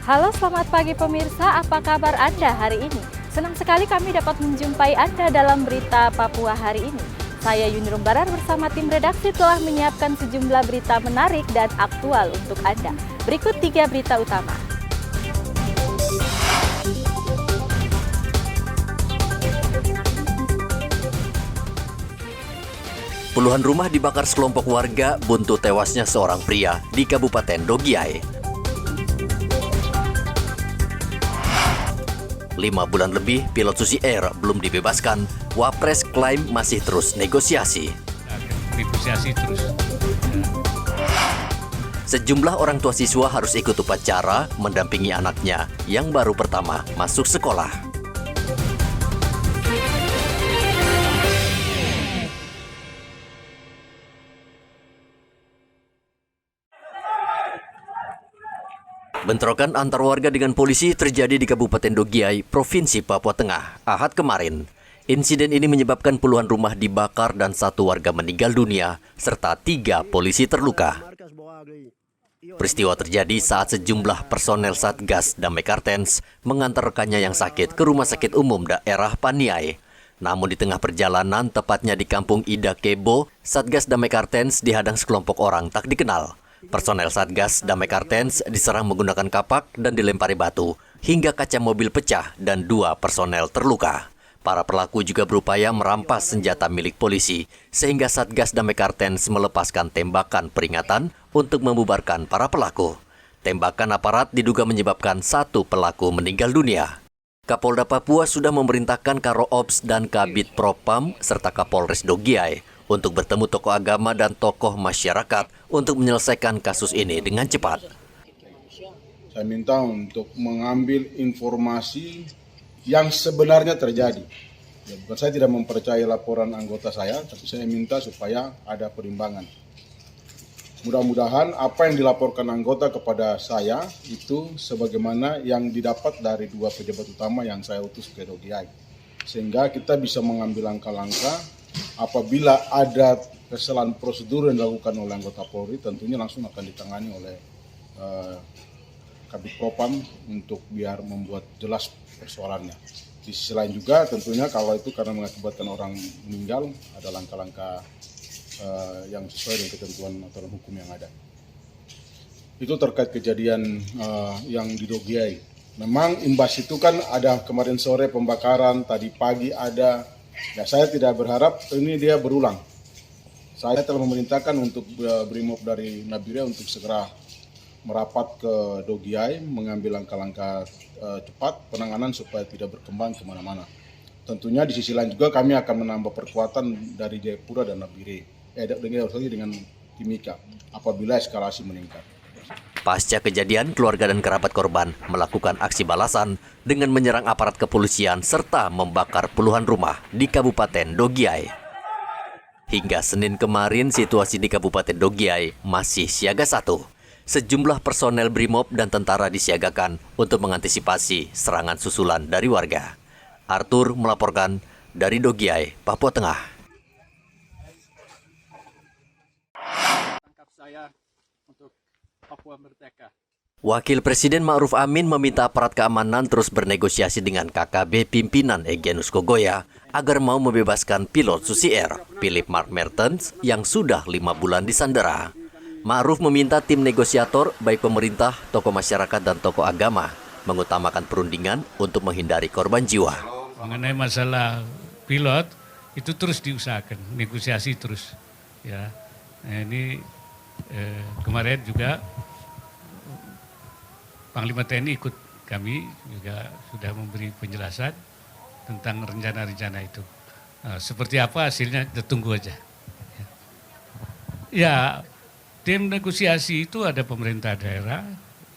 Halo, selamat pagi pemirsa. Apa kabar Anda hari ini? Senang sekali kami dapat menjumpai Anda dalam berita Papua hari ini. Saya Yuni Rumbarar bersama tim redaksi telah menyiapkan sejumlah berita menarik dan aktual untuk Anda. Berikut 3 berita utama. Puluhan rumah dibakar sekelompok warga buntu tewasnya seorang pria di Kabupaten Dogiay. 5 bulan lebih pilot Susi Air belum dibebaskan, Wapres klaim masih terus negosiasi. Negosiasi terus. Sejumlah orang tua siswa harus ikut upacara mendampingi anaknya yang baru pertama masuk sekolah. Bentrokan antar warga dengan polisi terjadi di Kabupaten Dogiay, Provinsi Papua Tengah, Ahad kemarin. Insiden ini menyebabkan puluhan rumah dibakar dan 1 warga meninggal dunia, serta 3 polisi terluka. Peristiwa terjadi saat sejumlah personel Satgas Damai Kartens mengantar rekannya yang sakit ke Rumah Sakit Umum Daerah Paniai. Namun di tengah perjalanan, tepatnya di Kampung Ida Kebo, Satgas Damai Kartens dihadang sekelompok orang tak dikenal. Personel Satgas Damai Kartens diserang menggunakan kapak dan dilempari batu, hingga kaca mobil pecah dan 2 personel terluka. Para pelaku juga berupaya merampas senjata milik polisi, sehingga Satgas Damai Kartens melepaskan tembakan peringatan untuk membubarkan para pelaku. Tembakan aparat diduga menyebabkan 1 pelaku meninggal dunia. Kapolda Papua sudah memerintahkan Karo Ops dan Kabid Propam serta Kapolres Dogiay untuk bertemu tokoh agama dan tokoh masyarakat untuk menyelesaikan kasus ini dengan cepat. Saya minta untuk mengambil informasi yang sebenarnya terjadi. Ya, bukan saya tidak mempercayai laporan anggota saya, tapi saya minta supaya ada perimbangan. Mudah-mudahan apa yang dilaporkan anggota kepada saya itu sebagaimana yang didapat dari 2 pejabat utama yang saya utus ke Dogiay. Sehingga kita bisa mengambil langkah-langkah apabila ada kesalahan prosedur yang dilakukan oleh anggota Polri, tentunya langsung akan ditangani oleh Kabid Propam untuk biar membuat jelas persoalannya. Di sisi lain juga tentunya kalau itu karena mengakibatkan orang meninggal, ada langkah-langkah yang sesuai dengan ketentuan aturan hukum yang ada. Itu terkait kejadian yang di Dogiay. Memang imbas itu kan ada kemarin sore pembakaran, tadi pagi ada. Ya, saya tidak berharap ini dia berulang. Saya telah memerintahkan untuk Brimob dari Nabire untuk segera merapat ke Dogiay, mengambil langkah-langkah cepat penanganan supaya tidak berkembang kemana-mana. Tentunya di sisi lain juga kami akan menambah perkuatan dari Jayapura dan Nabire, dengan Timika apabila eskalasi meningkat. Pasca kejadian, keluarga dan kerabat korban melakukan aksi balasan dengan menyerang aparat kepolisian serta membakar puluhan rumah di Kabupaten Dogiay. Hingga Senin kemarin, situasi di Kabupaten Dogiay masih siaga 1. Sejumlah personel Brimob dan tentara disiagakan untuk mengantisipasi serangan susulan dari warga. Arthur melaporkan dari Dogiay, Papua Tengah. Tangkap saya untuk Papua Merdeka. Wakil Presiden Ma'ruf Amin meminta aparat keamanan terus bernegosiasi dengan KKB pimpinan Egyanus Kogoya agar mau membebaskan pilot Susi Air, Philip Mark Mertens, yang sudah 5 bulan disandera. Ma'ruf meminta tim negosiator, baik pemerintah, tokoh masyarakat, dan tokoh agama, mengutamakan perundingan untuk menghindari korban jiwa. Mengenai masalah pilot, itu terus diusahakan, negosiasi terus. Ya, nah, ini kemarin juga Panglima TNI ikut kami juga sudah memberi penjelasan tentang rencana-rencana itu. Seperti apa hasilnya kita tunggu aja. Ya, tim negosiasi itu ada pemerintah daerah,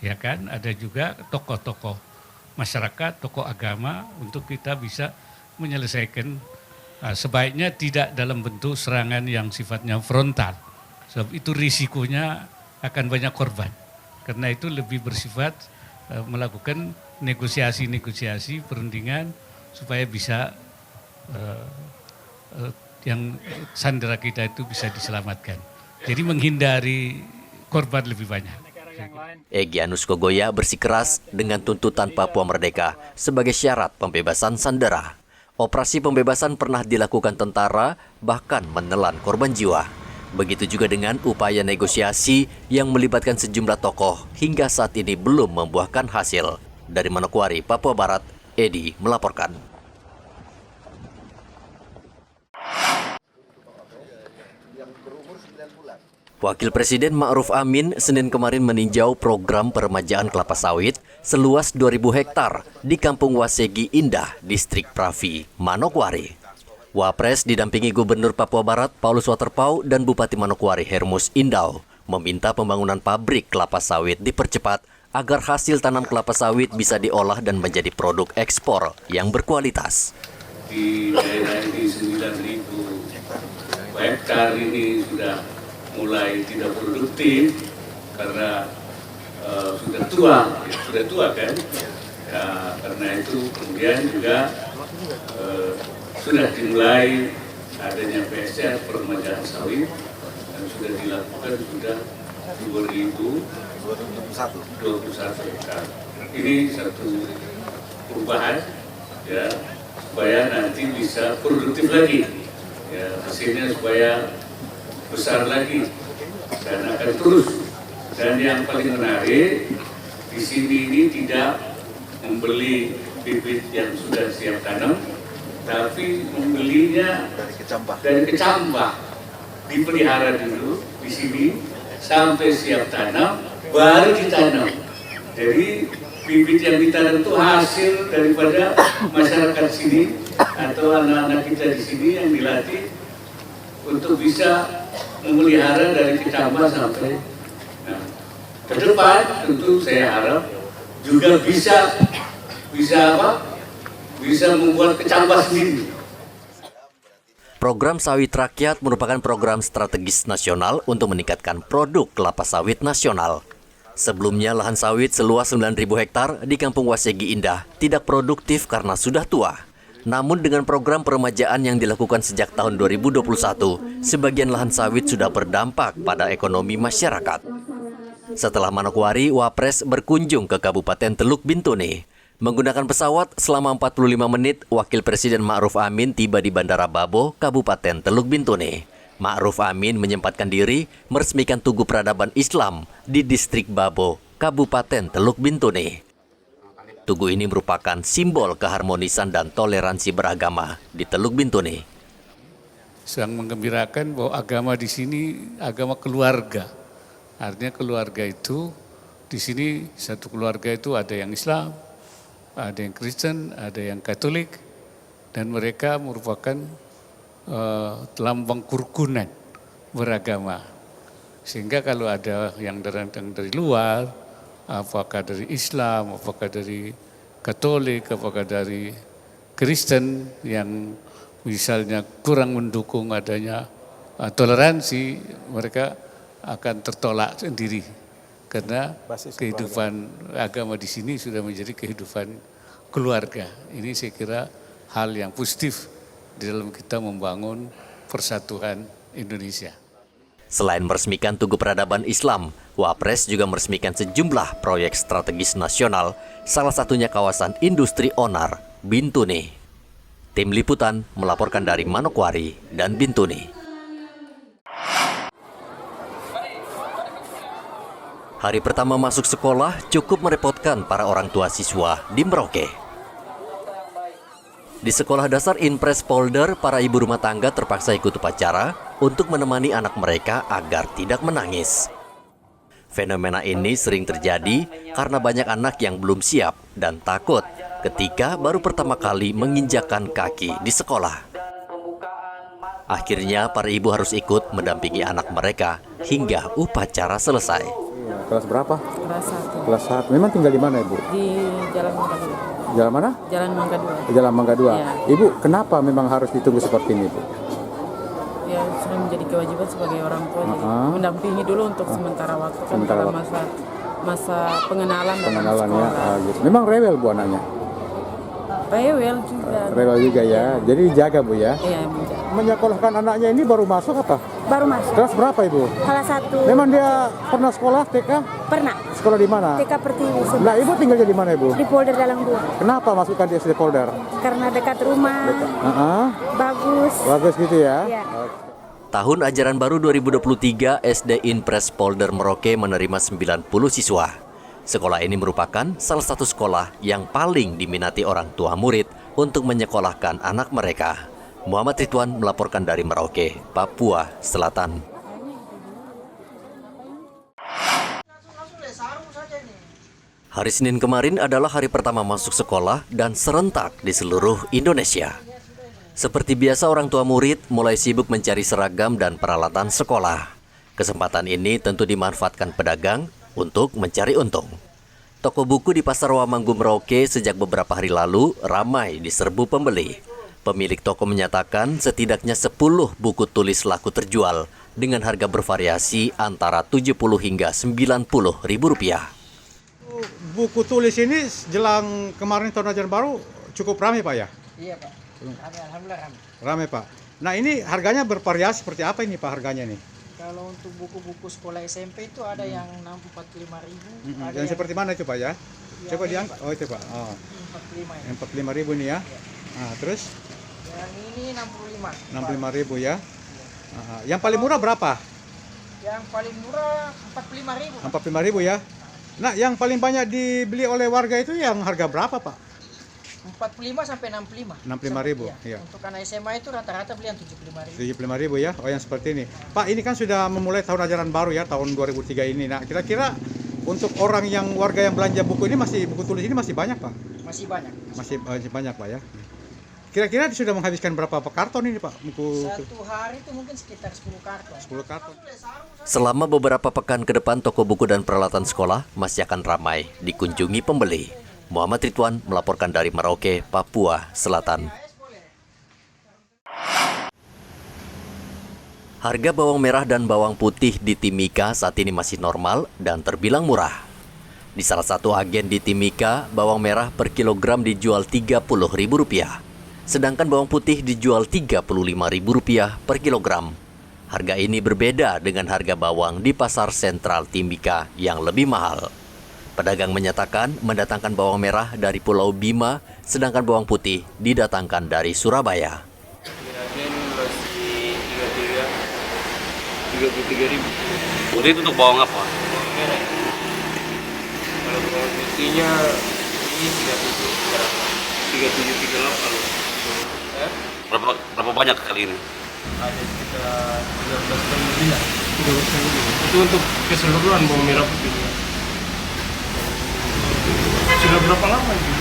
ya kan, ada juga tokoh-tokoh masyarakat, tokoh agama untuk kita bisa menyelesaikan. Sebaiknya tidak dalam bentuk serangan yang sifatnya frontal. Sebab itu risikonya akan banyak korban. Karena itu lebih bersifat melakukan negosiasi-negosiasi perundingan supaya bisa yang sandera kita itu bisa diselamatkan. Jadi menghindari korban lebih banyak. Egyanus Kogoya bersikeras dengan tuntutan Papua Merdeka sebagai syarat pembebasan sandera. Operasi pembebasan pernah dilakukan tentara, bahkan menelan korban jiwa. Begitu juga dengan upaya negosiasi yang melibatkan sejumlah tokoh hingga saat ini belum membuahkan hasil. Dari Manokwari, Papua Barat, Edi melaporkan. Wakil Presiden Ma'ruf Amin Senin kemarin meninjau program peremajaan kelapa sawit seluas 2.000 hektar di Kampung Wasegi Indah, Distrik Pravi, Manokwari. Wapres didampingi Gubernur Papua Barat Paulus Waterpauw dan Bupati Manokwari Hermus Indau meminta pembangunan pabrik kelapa sawit dipercepat agar hasil tanam kelapa sawit bisa diolah dan menjadi produk ekspor yang berkualitas. Di daerah ini 9.000 hektar ini sudah mulai tidak produktif karena sudah tua kan. Ya, karena itu kemudian juga sudah dimulai adanya PSR peremajaan sawit dan sudah dilakukan sudah 2021 hektar. Ini satu perubahan ya supaya nanti bisa produktif lagi. Ya, hasilnya supaya besar lagi dan akan terus. Dan yang paling menarik di sini ini tidak membeli bibit yang sudah siap tanam, tapi membelinya dari kecambah, dipelihara dulu di sini sampai siap tanam, baru ditanam. Jadi bibit yang ditanam itu hasil daripada masyarakat sini atau anak-anak kita di sini yang dilatih untuk bisa memelihara dari kecambah sampai ke depan. Tentu saya harap juga bisa membuat kecambah sendiri. Program Sawit Rakyat merupakan program strategis nasional untuk meningkatkan produk kelapa sawit nasional. Sebelumnya lahan sawit seluas 9.000 hektar di Kampung Wasegi Indah tidak produktif karena sudah tua. Namun dengan program peremajaan yang dilakukan sejak tahun 2021, sebagian lahan sawit sudah berdampak pada ekonomi masyarakat. Setelah Manokwari, Wapres berkunjung ke Kabupaten Teluk Bintuni. Menggunakan pesawat selama 45 menit, Wakil Presiden Ma'ruf Amin tiba di Bandara Babo, Kabupaten Teluk Bintuni. Ma'ruf Amin menyempatkan diri meresmikan Tugu Peradaban Islam di Distrik Babo, Kabupaten Teluk Bintuni. Tugu ini merupakan simbol keharmonisan dan toleransi beragama di Teluk Bintuni. Sedang menggembirakan bahwa agama di sini agama keluarga. Artinya keluarga itu di sini satu keluarga itu ada yang Islam, ada yang Kristen, ada yang Katolik, dan mereka merupakan lambang kerukunan beragama. Sehingga kalau ada yang datang dari luar, apakah dari Islam, apakah dari Katolik, apakah dari Kristen yang misalnya kurang mendukung adanya toleransi, mereka akan tertolak sendiri. Karena kehidupan agama di sini sudah menjadi kehidupan keluarga. Ini saya kira hal yang positif di dalam kita membangun persatuan Indonesia. Selain meresmikan Tugu Peradaban Islam, Wapres juga meresmikan sejumlah proyek strategis nasional, salah satunya kawasan industri Onar, Bintuni. Tim Liputan melaporkan dari Manokwari dan Bintuni. Hari pertama masuk sekolah cukup merepotkan para orang tua siswa di Merauke. Di sekolah dasar Inpres Polder, para ibu rumah tangga terpaksa ikut upacara untuk menemani anak mereka agar tidak menangis. Fenomena ini sering terjadi karena banyak anak yang belum siap dan takut ketika baru pertama kali menginjakkan kaki di sekolah. Akhirnya para ibu harus ikut mendampingi anak mereka hingga upacara selesai. Kelas berapa? Kelas 1. Kelas 1. Memang tinggal di mana, Ibu? Di Jalan Mangga 2. Jalan mana? Jalan Mangga 2. Jalan Mangga 2. Ya. Ibu, kenapa memang harus ditunggu seperti ini, Bu? Ya, sudah menjadi kewajiban sebagai orang tua. Jadi mendampingi dulu untuk sementara waktu kan Sementara dalam masa pengenalan dalam Pengenalannya. sekolah. Gitu. Memang rewel, Bu, anaknya? Rewel juga. Rewel juga ya. Jadi dijaga, Bu, ya? Iya, menjaga. Menyekolahkan anaknya ini baru masuk apa? Baru masuk Kelas berapa, Ibu? kelas 1. Memang dia pernah sekolah TK? Pernah sekolah di mana? TK Pertiwi. Nah, ibu tinggalnya di mana, ibu? Di Polder Dalang 2. Kenapa masukkan di SD Polder? Karena dekat rumah. Bagus. Bagus gitu ya? Ya. Tahun ajaran baru 2023, SD Inpres Polder Merauke menerima 90 siswa. Sekolah ini merupakan salah satu sekolah yang paling diminati orang tua murid untuk menyekolahkan anak mereka. Muhammad Ridwan melaporkan dari Merauke, Papua Selatan. Hari Senin kemarin adalah hari pertama masuk sekolah dan serentak di seluruh Indonesia. Seperti biasa, orang tua murid mulai sibuk mencari seragam dan peralatan sekolah. Kesempatan ini tentu dimanfaatkan pedagang untuk mencari untung. Toko buku di Pasar Wamanggu Merauke sejak beberapa hari lalu ramai diserbu pembeli. Pemilik toko menyatakan setidaknya 10 buku tulis laku terjual dengan harga bervariasi antara 70 hingga 90 ribu rupiah. Buku tulis ini jelang kemarin tahun ajaran baru cukup ramai, Pak ya? Iya, Pak. Ramai, alhamdulillah ramai. Ramai, Pak. Nah, ini harganya bervariasi seperti apa ini, Pak, harganya nih? Kalau untuk buku-buku sekolah SMP itu ada yang 45.000. Yang seperti mana itu, Pak ya? Coba diangkat. Oh, itu, Pak. Oh. 45 ya. 45.000 nih ya. Nah, terus? Yang ini 65. 65.000 ya. Yang paling murah berapa? Yang paling murah 45.000. 45.000 ya. Nah, yang paling banyak dibeli oleh warga itu yang harga berapa, Pak? 45 sampai 65. 65.000, ya. iya. Untuk anak SMA itu rata-rata beli yang 75.000. 75.000 ya. Oh, yang seperti ini. Pak, ini kan sudah memulai tahun ajaran baru ya, tahun 2003 ini. Nah, kira-kira untuk warga yang belanja buku ini buku tulis ini masih banyak, Pak? Masih banyak. Masih banyak, Pak ya. Kira-kira sudah menghabiskan berapa karton ini, Pak? Buku satu hari itu mungkin sekitar 10 karton. 10 karton. Selama beberapa pekan ke depan, toko buku dan peralatan sekolah masih akan ramai dikunjungi pembeli. Muhammad Ridwan melaporkan dari Merauke, Papua Selatan. Harga bawang merah dan bawang putih di Timika saat ini masih normal dan terbilang murah. Di salah satu agen di Timika, bawang merah per kilogram dijual Rp30.000, sedangkan bawang putih dijual Rp35.000 per kilogram. Harga ini berbeda dengan harga bawang di pasar sentral Timika yang lebih mahal. Pedagang menyatakan mendatangkan bawang merah dari Pulau Bima, sedangkan bawang putih didatangkan dari Surabaya. Agen masih 33.000. Putih itu untuk bawang apa? Bawang merah. Kalau bawang putihnya ini 37 berapa banyak kali ini? Ada sekitar 13 ton lebih lah. 13 ton lebih. Itu untuk keseluruhan bawang merah putih. Sudah berapa lama ini?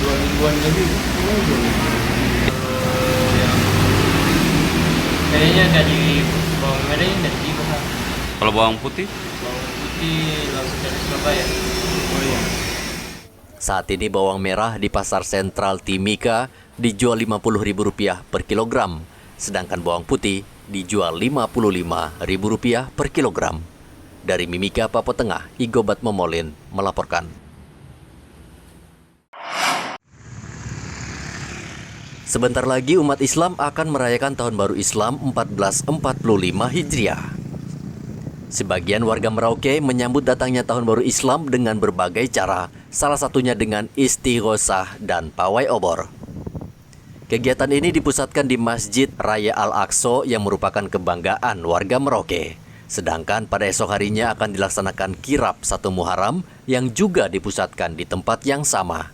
2 mingguan lebih. Kayaknya dari bawang merah ini dari Bima. Kalau bawang putih? Bawang putih langsung dari Surabaya. Oh iya. Saat ini bawang merah di pasar sentral Timika dijual Rp50.000 per kilogram, sedangkan bawang putih dijual Rp55.000 per kilogram. Dari Mimika, Papua Tengah, Igobat Momolin melaporkan. Sebentar lagi umat Islam akan merayakan Tahun Baru Islam 1445 Hijriah. Sebagian warga Merauke menyambut datangnya Tahun Baru Islam dengan berbagai cara, salah satunya dengan istighosah dan pawai obor. Kegiatan ini dipusatkan di Masjid Raya Al-Aqsa yang merupakan kebanggaan warga Merauke. Sedangkan pada esok harinya akan dilaksanakan kirab 1 Muharram yang juga dipusatkan di tempat yang sama.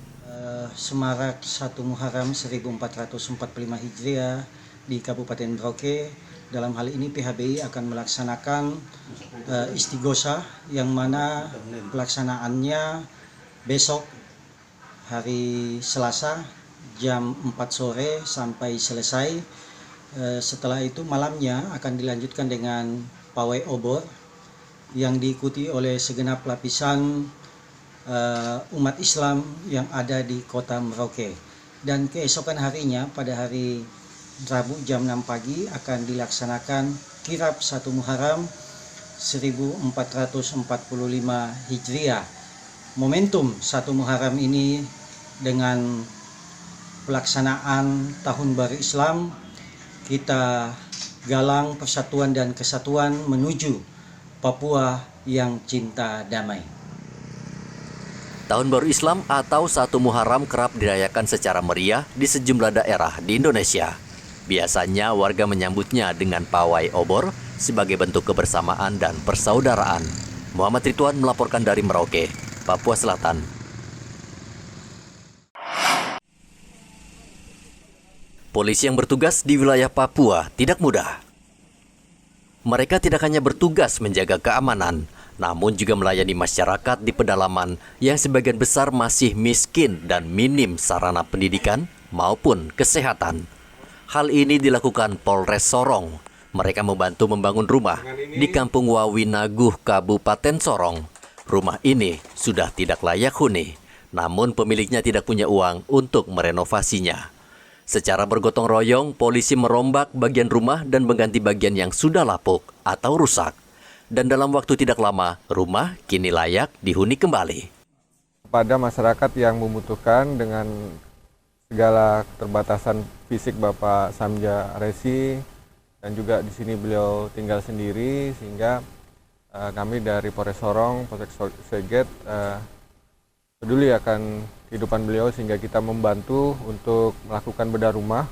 Semarak 1 Muharram 1445 Hijriah di Kabupaten Merauke. Dalam hal ini PHBI akan melaksanakan istighosah yang mana pelaksanaannya besok hari Selasa jam 4 sore sampai selesai. Setelah itu malamnya akan dilanjutkan dengan pawai obor yang diikuti oleh segenap lapisan umat Islam yang ada di kota Merauke. Dan keesokan harinya pada hari Rabu jam 6 pagi akan dilaksanakan kirab 1 Muharram 1445 Hijriah. Momentum 1 Muharram ini dengan pelaksanaan Tahun Baru Islam, kita galang persatuan dan kesatuan menuju Papua yang cinta damai. Tahun Baru Islam atau 1 Muharram kerap dirayakan secara meriah di sejumlah daerah di Indonesia. Biasanya warga menyambutnya dengan pawai obor sebagai bentuk kebersamaan dan persaudaraan. Muhammad Ridwan melaporkan dari Merauke, Papua Selatan. Polisi yang bertugas di wilayah Papua tidak mudah. Mereka tidak hanya bertugas menjaga keamanan, namun juga melayani masyarakat di pedalaman yang sebagian besar masih miskin dan minim sarana pendidikan maupun kesehatan. Hal ini dilakukan Polres Sorong. Mereka membantu membangun rumah di Kampung Wawinaguh, Kabupaten Sorong. Rumah ini sudah tidak layak huni, namun pemiliknya tidak punya uang untuk merenovasinya. Secara bergotong royong, polisi merombak bagian rumah dan mengganti bagian yang sudah lapuk atau rusak. Dan dalam waktu tidak lama, rumah kini layak dihuni kembali. Kepada masyarakat yang membutuhkan dengan segala keterbatasan fisik Bapak Samja Resi, dan juga di sini beliau tinggal sendiri, sehingga kami dari Polres Sorong, Polsek Seget, peduli akan kehidupan beliau sehingga kita membantu untuk melakukan bedah rumah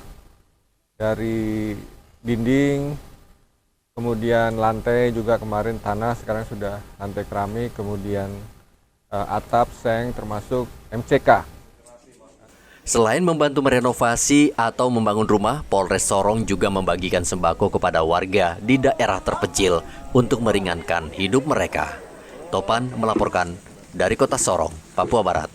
dari dinding, kemudian lantai juga kemarin tanah, sekarang sudah lantai keramik, kemudian atap, seng, termasuk MCK. Selain membantu merenovasi atau membangun rumah, Polres Sorong juga membagikan sembako kepada warga di daerah terpencil untuk meringankan hidup mereka. Topan melaporkan dari Kota Sorong, Papua Barat.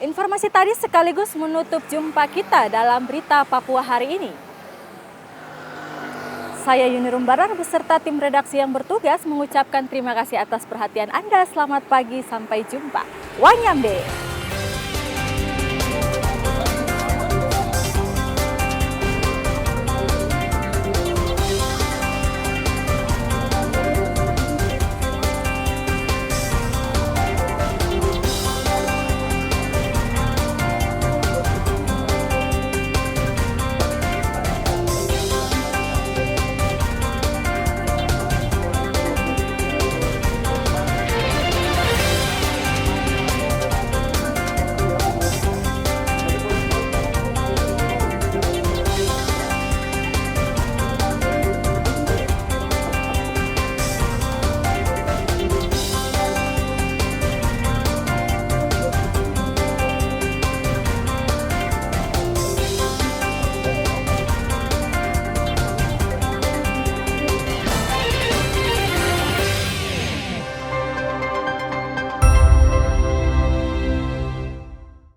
Informasi tadi sekaligus menutup jumpa kita dalam berita Papua hari ini. Saya Yunirum Barar beserta tim redaksi yang bertugas mengucapkan terima kasih atas perhatian Anda. Selamat pagi, sampai jumpa. Wanyambe.